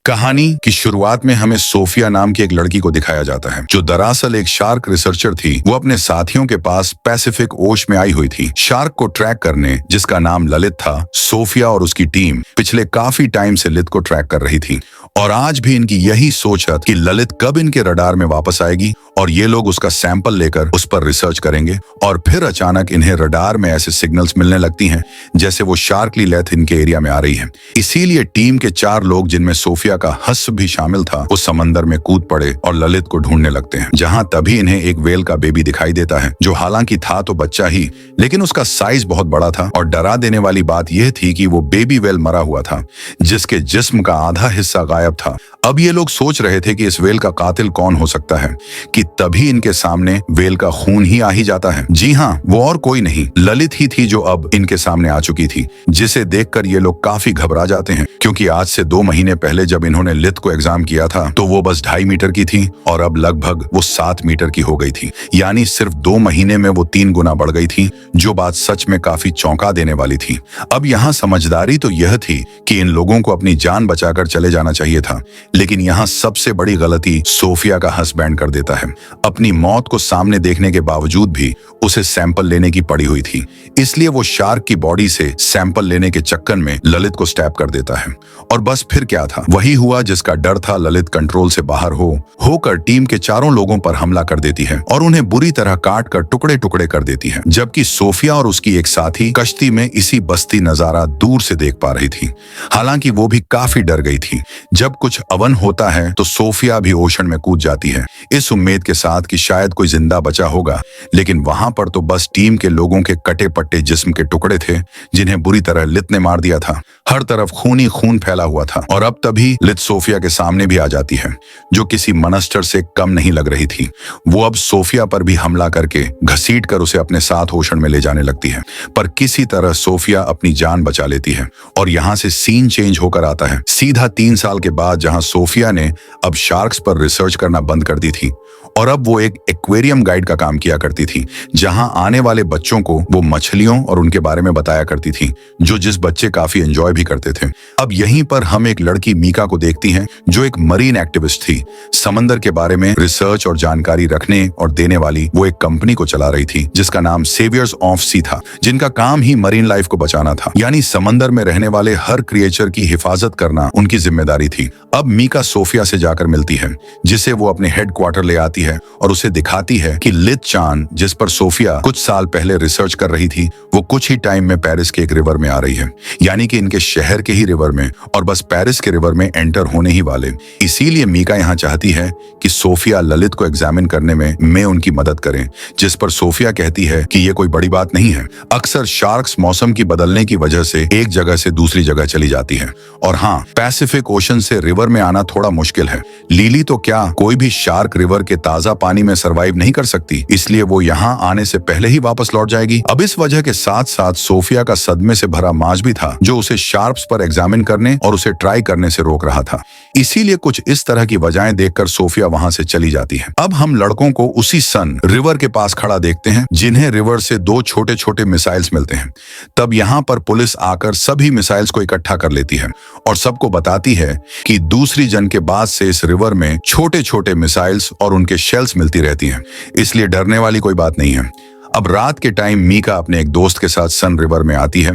कहानी की शुरुआत में हमें सोफिया नाम की एक लड़की को दिखाया जाता है जो दरअसल एक शार्क रिसर्चर थी। वो अपने साथियों के पास पैसिफिक ओशन में आई हुई थी शार्क को ट्रैक करने, जिसका नाम ललित था। सोफिया और उसकी टीम पिछले काफी टाइम से ललित को ट्रैक कर रही थी और आज भी इनकी यही सोच है कि ललित कब इनके रडार में वापस आएगी और ये लोग उसका सैंपल लेकर उस पर रिसर्च करेंगे। और फिर अचानक इन्हें रडार में ऐसे सिग्नल्स मिलने लगती हैं जैसे वो शार्कली लेथ इनके एरिया में आ रही है। इसीलिए टीम के 4 लोग, जिनमें सोफिया का हस्ब भी शामिल था, वो समंदर में कूद पड़े और ललित को ढूंढने लगते हैं। जहां तभी इन्हें एक वेल का बेबी दिखाई देता है जो हालांकि था तो बच्चा ही, लेकिन उसका साइज बहुत बड़ा था। और डरा देने वाली बात यह थी कि वो बेबी वेल मरा हुआ था जिसके जिस्म का आधा हिस्सा गायब था। अब ये लोग सोच रहे थे कि इस वेल का कातिल कौन हो सकता है कि तभी इनके सामने वेल का खून ही आ ही जाता है। जी हाँ, वो और कोई नहीं, ललित ही थी जो अब इनके सामने आ चुकी थी, जिसे देखकर ये लोग काफी घबरा जाते हैं क्योंकि आज से 2 महीने पहले जब इन्होंने ललित को एग्जाम किया था तो वो बस 2.5 मीटर की थी और अब लगभग वो 7 मीटर की हो गई थी। यानी सिर्फ 2 महीने में वो 3 गुना बढ़ गई थी, जो बात सच में काफी चौंका देने वाली थी। अब यहाँ समझदारी तो यह थी कि इन लोगों को अपनी जान बचाकर चले जाना चाहिए था, लेकिन यहाँ सबसे बड़ी गलती सोफिया का हस्बैंड कर देता है। अपनी मौत को सामने देखने के बावजूद भी उसे सैंपल लेने की पड़ी हुई थी, इसलिए वो शार्क की बॉडी से सैंपल लेने के चक्कर में ललित को स्टैब कर देता है। और बस फिर क्या था, वही हुआ जिसका डर था। ललित कंट्रोल से बाहर होकर टीम के 4 लोगों पर हमला कर देती है और उन्हें बुरी तरह काट कर टुकड़े टुकड़े कर देती है, जबकि सोफिया और उसकी एक साथी कश्ती में इसी बस्ती नजारा दूर से देख पा रही थी। हालांकि वो भी काफी डर गई थी। जब कुछ अवन होता है तो सोफिया भी ओशन में कूद जाती है, इस उम्मीद के साथ कि शायद कोई जिंदा बचा होगा, लेकिन वहां पर तो बस टीम के लोगों के कटे पट्टे जिस्म के टुकड़े थे जिन्हें बुरी तरह ललित ने मार दिया था। हर तरफ खून ही खून फैला हुआ था और अब तभी ललित सोफिया के सामने भी आ जाती है, जो किसी मनस्टर से कम नहीं लग रही थी। वो अब सोफिया पर भी हमला करके घसीट कर उसे अपने साथ ओशन में ले जाने लगती है, पर किसी तरह सोफिया अपनी जान बचा लेती है। और यहाँ से सीन चेंज होकर आता है सीधा 3 साल के बाद, जहाँ सोफिया ने अब शार्क्स पर रिसर्च करना बंद कर दी थी और अब वो एक एक्वेरियम गाइड का काम किया करती थी, जहां आने वाले बच्चों को वो मछलियों और उनके बारे में बताया करती थी, जिस बच्चे काफी एंजॉय भी करते थे। अब यहीं पर हम एक लड़की मीका को देखती हैं जो एक मरीन एक्टिविस्ट थी। समंदर के बारे में रिसर्च और जानकारी रखने और देने वाली वो एक कंपनी को चला रही थी जिसका नाम सेवियर्स ऑफ सी था, जिनका काम ही मरीन लाइफ को बचाना था। यानी समंदर में रहने वाले हर क्रिएचर की हिफाजत करना उनकी जिम्मेदारी थी। अब मीका सोफिया से जाकर मिलती है, जिसे वो अपने हेडक्वार्टर ले आती है और उसे दिखाती है कि लित चांद, जिस पर सोफिया कुछ साल पहले रिसर्च कर रही थी, वो कुछ ही टाइम में पेरिस के एक रिवर में आ रही है, यानी कि इनके शहर के ही रिवर में, और बस पेरिस के रिवर में एंटर होने ही वाले। इसीलिए मीका यहाँ चाहती है कि सोफिया ललित को एग्जामिन करने में उनकी मदद करें, जिस पर सोफिया कहती है कि ये कोई बड़ी बात नहीं है। अक्सर शार्क्स मौसम की बदलने की वजह से एक जगह से दूसरी जगह चली जाती है, और हाँ, पैसिफिक ओशन से रिवर में आना थोड़ा मुश्किल है। लीली तो क्या, कोई भी शार्क रिवर के ताजा पानी में सरवाइव नहीं कर सकती, इसलिए वो यहाँ आने से पहले ही वापस लौट जाएगी। अब इस वजह के साथ साथ सोफिया का सदमे से भरा माज भी था जो उसे शार्क्स पर एग्जामिन करने और उसे ट्राई करने से रोक रहा था। इसीलिए कुछ इस तरह की वजहें देखकर सोफिया वहां से चली जाती है। अब हम लड़कों को उसी सन रिवर के पास खड़ा देखते हैं, जिन्हें रिवर से 2 छोटे छोटे मिसाइल्स मिलते हैं। तब यहाँ पर पुलिस आकर सभी मिसाइल्स को इकट्ठा कर लेती है और सबको बताती है कि दूसरी जंग के बाद से इस रिवर में छोटे छोटे मिसाइल्स और उनके शेल्स मिलती रहती हैं, इसलिए डरने वाली कोई बात नहीं है। अब रात के टाइम मीका अपने एक दोस्त के साथ सन रिवर में आती है,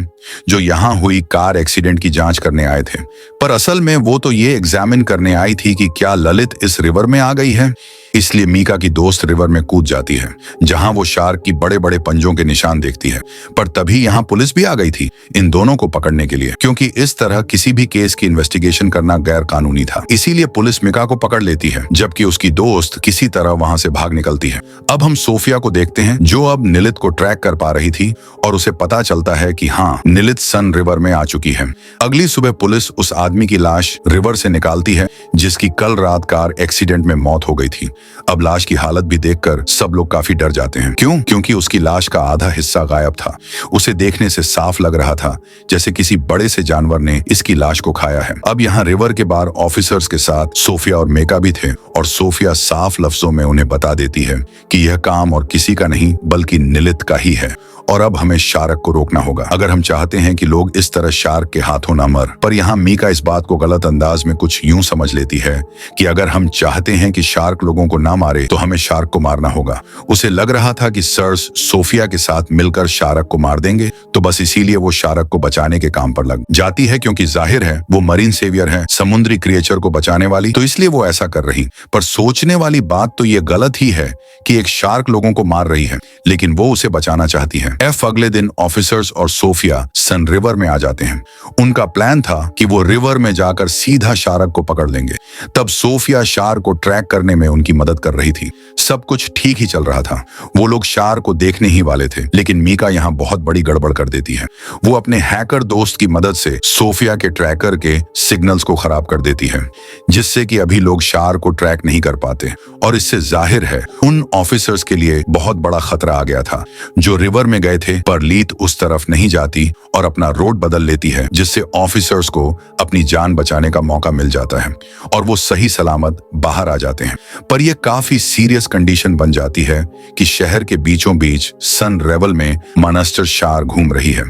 जो यहाँ हुई कार एक्सीडेंट की जांच करने आए थे, पर असल में वो तो ये एग्जामिन करने आई थी कि क्या ललित इस रिवर में आ गई है। इसलिए मीका की दोस्त रिवर में कूद जाती है, जहां वो शार्क की बड़े बड़े पंजों के निशान देखती है। पर तभी यहाँ पुलिस भी आ गई थी इन दोनों को पकड़ने के लिए, क्योंकि इस तरह किसी भी केस की इन्वेस्टिगेशन करना गैर कानूनी था। इसीलिए पुलिस मीका को पकड़ लेती है, जबकि उसकी दोस्त किसी तरह वहां से भाग निकलती है। अब हम सोफिया को देखते हैं, जो अब ललित को ट्रैक कर पा रही थी और उसे पता चलता है कि हाँ, ललित सन रिवर में आ चुकी है। अगली सुबह पुलिस उस आदमी की लाश रिवर से निकालती है जिसकी कल रात कार एक्सीडेंट में मौत हो गई थी। अब लाश की हालत भी देखकर सब लोग काफी डर जाते हैं। क्योंकि उसकी लाश का आधा हिस्सा गायब था। उसे देखने से साफ लग रहा था जैसे किसी बड़े से जानवर ने इसकी लाश को खाया है। अब यहाँ रिवर के बाहर ऑफिसर्स के साथ सोफिया और मेका भी थे और सोफिया साफ लफ्जों में उन्हें बता देती है कि यह काम और किसी का नहीं बल्कि ललित का ही है और अब हमें शार्क को रोकना होगा अगर हम चाहते हैं कि लोग इस तरह शार्क के हाथों ना मर। पर यहाँ मीका इस बात को गलत अंदाज में कुछ यूं समझ लेती है कि अगर हम चाहते हैं कि शार्क लोगों को ना मारे तो हमें शार्क को मारना होगा। उसे लग रहा था कि सर्स सोफिया के साथ मिलकर शार्क को मार देंगे, तो बस इसीलिए वो शार्क को बचाने के काम पर लग जाती है, क्योंकि जाहिर है वो मरीन सेवियर है, समुद्री क्रिएचर को बचाने वाली, तो इसलिए वो ऐसा कर रही। पर सोचने वाली बात तो ये गलत ही है कि एक शार्क लोगों को मार रही है, लेकिन वो उसे बचाना चाहती है। अगले दिन ऑफिसर्स और सोफिया सन रिवर में आ जाते हैं। उनका प्लान था कि वो रिवर में जाकर सीधा शार्क को पकड़ लेंगे। तब सोफिया शार्क को ट्रैक करने में उनकी मदद कर रही थी। सब कुछ ठीक ही चल रहा था। वो लोग शार्क को देखने ही वाले थे, लेकिन मीका यहाँ बहुत बड़ी गड़बड़ कर देती है। वो अपने हैकर दोस्त की मदद से सोफिया के ट्रैकर के सिग्नल्स को खराब कर देती है, जिससे कि अभी लोग शार्क को ट्रैक नहीं कर पाते। और इससे जाहिर है उन ऑफिसर्स के लिए बहुत बड़ा खतरा आ गया था जो रिवर में गए थे। पर लीत उस तरफ नहीं जाती और अपना रोड बदल लेती है, जिससे ऑफिसर्स को अपनी जान बचाने का मौका मिल जाता है और वो सही सलामत बाहर आ जाते हैं। पर यह काफी सीरियस कंडीशन बन जाती है कि शहर के बीचों बीच सन रेवल में मॉन्स्टर शार्क घूम रही है।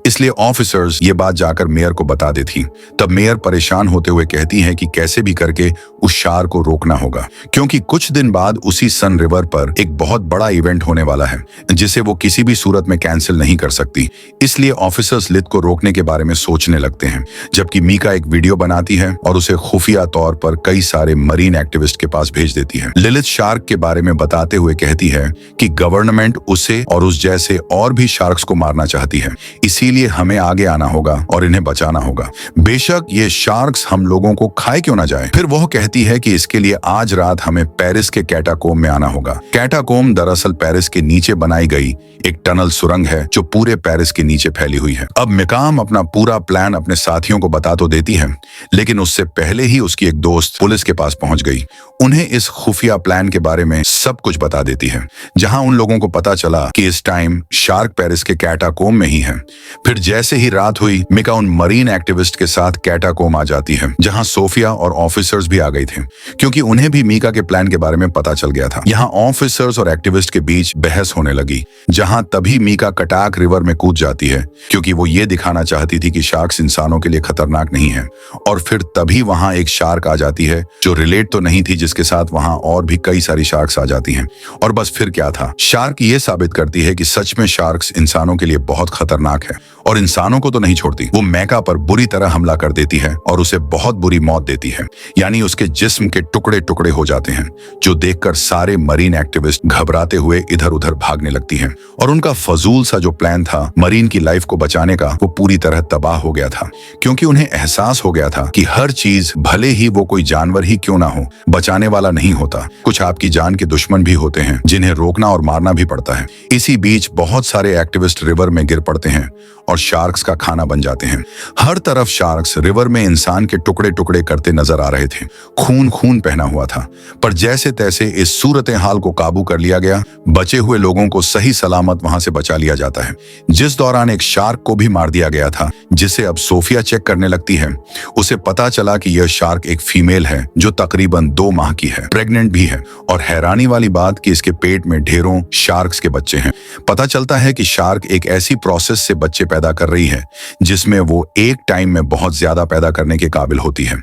इसलिए ऑफिसर्स ये बात जाकर मेयर को बता देती। तब मेयर परेशान होते हुए कहती है कि कैसे भी करके उस शार्क को रोकना होगा, क्योंकि कुछ दिन बाद उसी सन रिवर पर एक बहुत बड़ा इवेंट होने वाला है जिसे वो किसी भी सूरत में कैंसिल नहीं कर सकती। इसलिए ऑफिसर्स लित को रोकने के बारे में सोचने लगते हैं, जबकि मीका एक वीडियो बनाती है और उसे खुफिया तौर पर कई सारे मरीन एक्टिविस्ट के पास भेज देती है। लिलित शार्क के बारे में बताते हुए कहती है कि गवर्नमेंट उसे और उस जैसे और भी शार्क्स को मारना चाहती है, इसीलिए हमें आगे आना होगा और इन्हें बचाना होगा। बेशक ये शार्क्स हम लोगों को खाए क्यों ना जाए। फिर वह कहती है कि इसके लिए आज रात हमें पेरिस के कैटाकोम में आना होगा। कैटाकोम दरअसल पेरिस के नीचे बनाई गई एक टनल सुरंग है जो पूरे पेरिस के नीचे फैली हुई है। अब मिकाम अपना पूरा प्लान अपने साथियों को बता तो देती है, लेकिन उससे पहले ही उसकी एक दोस्त पुलिस के पास पहुंच गई। उन्हें इस खुफिया प्लान के बारे में सब कुछ बता देती है, जहां उन लोगों को पता चला कि इस टाइम शार्क पेरिस के कैटाकोम में ही है। फिर जैसे ही रात हुई, मिका उन मरीन एक्टिविस्ट के साथ कैटाकोम आ जाती है, जहां सोफिया और ऑफिसर्स भी आ गए थे, क्योंकि उन्हें भी मीका के प्लान के बारे में पता चल गया था। यहाँ ऑफिसर्स और एक्टिविस्ट के बीच बहस होने लगी, जहां तभी मीका कटाक रिवर में कूद जाती है, क्योंकि वो ये दिखाना चाहती थी कि शार्क्स इंसानों के लिए खतरनाक नहीं है। और फिर तभी वहां एक शार्क आ जाती है जो रिलेट तो नहीं थी, जिसके साथ वहां और भी कई सारी शार्क्स आ जाती हैं। और बस फिर क्या था, शार्क ये साबित करती है कि सच में शार्क्स इंसानों के लिए बहुत खतरनाक है और इंसानों को तो नहीं छोड़ती। वो मैका पर बुरी तरह हमला कर देती है और उसे बहुत बुरी मौत देती है, यानी उसके जिस्म के टुकड़े टुकड़े हो जाते हैं, जो देखकर सारे मरीन एक्टिविस्ट घबराते हुए इधर उधर भागने लगती हैं। और उनका फजूल सा जो प्लान था मरीन की लाइफ को बचाने का, वो पूरी तरह तबाह हो गया था, क्योंकि उन्हें एहसास हो गया था कि हर चीज, भले ही वो कोई जानवर ही क्यों ना हो, बचाने वाला नहीं होता। कुछ आपकी जान के दुश्मन भी होते हैं जिन्हें रोकना और मारना भी पड़ता है। इसी बीच बहुत सारे एक्टिविस्ट रिवर में गिर पड़ते हैं और शार्क्स का खाना बन जाते हैं। हर तरफ शार्क्स रिवर में इंसान के टुकड़े टुकड़े करते नजर आ रहे थे। खून खून पहना हुआ था, पर जैसे तैसे इस सूरत हाल को काबू कर लिया गया। बचे हुए लोगों को सही सलामत वहां से बचा लिया जाता है, जिस दौरान एक शार्क को भी मार दिया गया था, जिसे अब सोफिया चेक करने लगती है। उसे पता चला कि यह शार्क एक फीमेल है जो तकरीबन 2 माह की है, प्रेग्नेंट भी है, और हैरानी वाली बात कि इसके पेट में ढेरों शार्क्स के बच्चे हैं। पता चलता है कि शार्क एक ऐसी प्रोसेस से बच्चे पैदा कर रही है जिसमें वो एक टाइम में बहुत ज्यादा पैदा करने के काबिल होती है,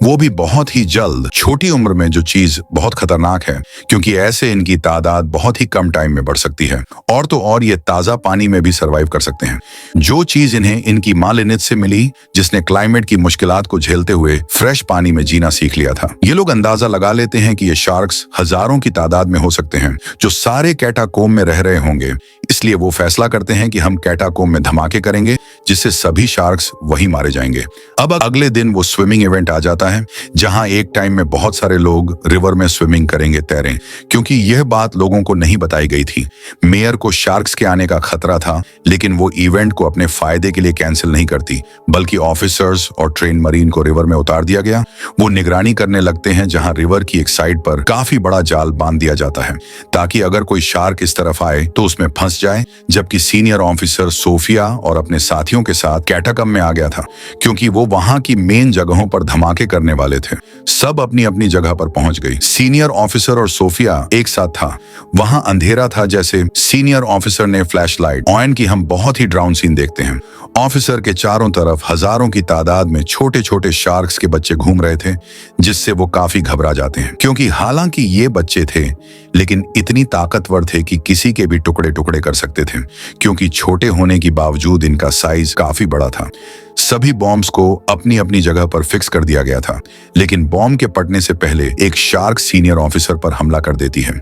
वो भी बहुत ही जल्द। छोटी उम्र में जो चीज बहुत खतरनाक है, क्योंकि ऐसे इनकी तादाद बहुत ही कम टाइम में बढ़ सकती है। और तो और ये ताजा पानी में भी सरवाइव कर सकते हैं, जो चीज इन्हें इनकी माँ लिनिथ से मिली, जिसने क्लाइमेट की मुश्किलात को झेलते हुए फ्रेश पानी में जीना सीख लिया था। ये लोग अंदाजा लगा लेते हैं कि ये शार्क्स हजारों की तादाद में हो सकते हैं जो सारे कैटाकोम में रह रहे होंगे। इसलिए वो फैसला करते हैं कि हम कैटाकोम में धमाके करेंगे, जिससे सभी शार्क्स वहीं मारे जाएंगे। अब अगले दिन वो स्विमिंग इवेंट आ जाता है, जहां एक टाइम में बहुत सारे लोग रिवर में स्विमिंग करेंगे, तैरें, क्योंकि यह बात लोगों को नहीं बताई गई थी। मेयर को शार्क्स के आने का खतरा था, लेकिन वो इवेंट को अपने फायदे के लिए कैंसिल नहीं करती, बल्कि ऑफिसर्स और ट्रेन मरीन को रिवर में उतार दिया गया। वो निगरानी करने लगते हैं, जहां रिवर की एक साइड पर काफी बड़ा जाल बांध दिया जाता है, ताकि अगर कोई शार्क इस तरफ आए तो उसमें फंस जाए। जबकि सीनियर ऑफिसर सोफिया और अपने साथियों के साथ कैटाकम्ब में आ गया था, क्योंकि वो वहां की मेन जगहों पर धमाके करने वाले थे। सब अपनी अपनी जगह पर पहुंच गई। सीनियर ऑफिसर और सोफिया एक साथ था। वहां अंधेरा था, जैसे सीनियर ऑफिसर ने फ्लैशलाइट ऑन की। हम बहुत ही ड्राउन सीन देखते हैं। ऑफिसर के चारों तरफ हजारों की तादाद में छोटे छोटे शार्क्स के बच्चे घूम रहे थे, जिससे वो काफी घबरा जाते हैं, क्योंकि हालांकि ये बच्चे थे लेकिन इतनी ताकतवर थे कि किसी के भी टुकड़े टुकड़े कर सकते थे, क्योंकि छोटे होने के बावजूद इनका साइज काफी बड़ा था। सभी बॉम्ब्स को अपनी अपनी जगह पर फिक्स कर दिया गया था, लेकिन बॉम्ब के फटने से पहले एक शार्क सीनियर ऑफिसर पर हमला कर देती है,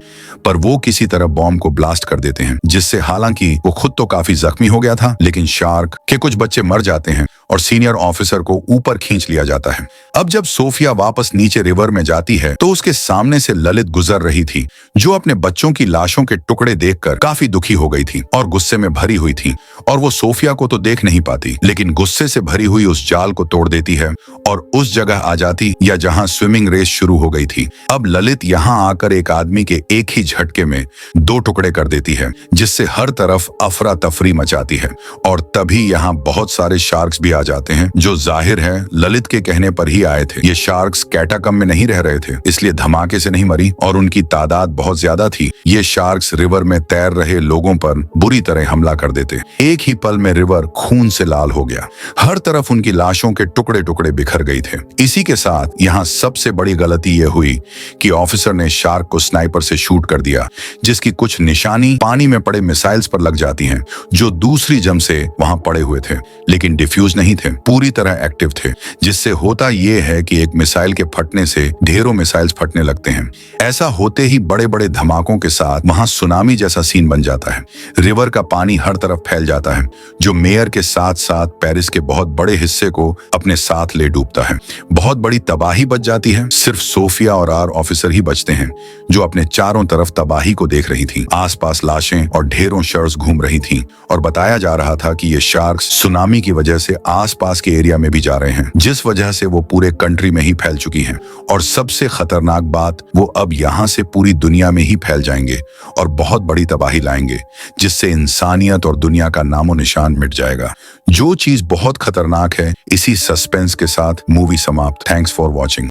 पर वो किसी तरह बॉम्ब को ब्लास्ट कर देते हैं, जिससे हालांकि वो खुद तो काफी जख्मी हो गया था, लेकिन शार्क के कुछ बच्चे मर जाते हैं और सीनियर ऑफिसर को ऊपर खींच लिया जाता है। अब जब सोफिया वापस नीचे रिवर में जाती है तो उसके सामने से ललित गुजर रही थी, जो अपने बच्चों की लाशों के टुकड़े देखकर काफी दुखी हो गई थी और गुस्से में भरी हुई थी। और वो सोफिया को तो देख नहीं पाती, लेकिन गुस्से से भरी हुई उस जाल को तोड़ देती है और उस जगह आ जाती या जहां स्विमिंग रेस शुरू हो गई थी। अब ललित यहां आकर एक आदमी के एक ही झटके में 2 टुकड़े कर देती है, जिससे हर तरफ अफरा तफरी मचाती है। और तभी यहाँ बहुत सारे शार्क्स भी आ जाते हैं, जो जाहिर है ललित के कहने पर ही आए थे। ये शार्क्स कैटाकम्ब में नहीं रह रहे थे, इसलिए धमाके से नहीं मरी और उनकी तादाद बहुत ज्यादा थी। ये शार्क्स रिवर में तैर रहे लोगों पर बुरी तरह हमला कर देते। एक ही पल में रिवर खून से लाल हो गया। हर तरफ उनकी लाशों के टुकड़े टुकड़े बिखर गए थे। इसी के साथ यहाँ सबसे बड़ी गलती यह हुई कि ऑफिसर ने शार्क को स्नाइपर से शूट कर दिया, जिसकी कुछ निशानी पानी में पड़े मिसाइल्स पर लग जाती हैं, जो दूसरी जम से वहां पड़े हुए थे, लेकिन डिफ्यूज नहीं थे, पूरी तरह एक्टिव थे। जिससे होता यह है कि एक मिसाइल के फटने से ढेरों मिसाइल्स फटने लगते हैं। ऐसा होते ही बड़े बड़े धमाकों के साथ वहां सुनामी जैसा सीन बन जाता है। रिवर का पानी हर तरफ फैल जाता है, जो मेयर के साथ साथ पेरिस के बहुत बड़े हिस्से को अपने साथ ले डूबता है। बहुत बड़ी तबाही बच जाती है। सिर्फ सोफिया और आर ऑफिसर ही बचते हैं, जो अपने चारों तरफ तबाही को देख रही थी। आसपास लाशें और ढेरों शर्ट्स घूम रही थीं और बताया जा रहा था कि ये शार्क्स सुनामी की वजह से आसपास के एरिया में भी जा रहे हैं, जिस वजह से वो पूरे कंट्री में ही फैल चुकी हैं। और सबसे खतरनाक बात, वो अब यहाँ से पूरी दुनिया में ही फैल जाएंगे और बहुत बड़ी तबाही लाएंगे, जिससे इंसानियत और दुनिया का नामो निशान मिट जाएगा। जो चीज बहुत खतरनाक है, इसी सस्पेंस के साथ मूवी समाप्त। Thanks for watching.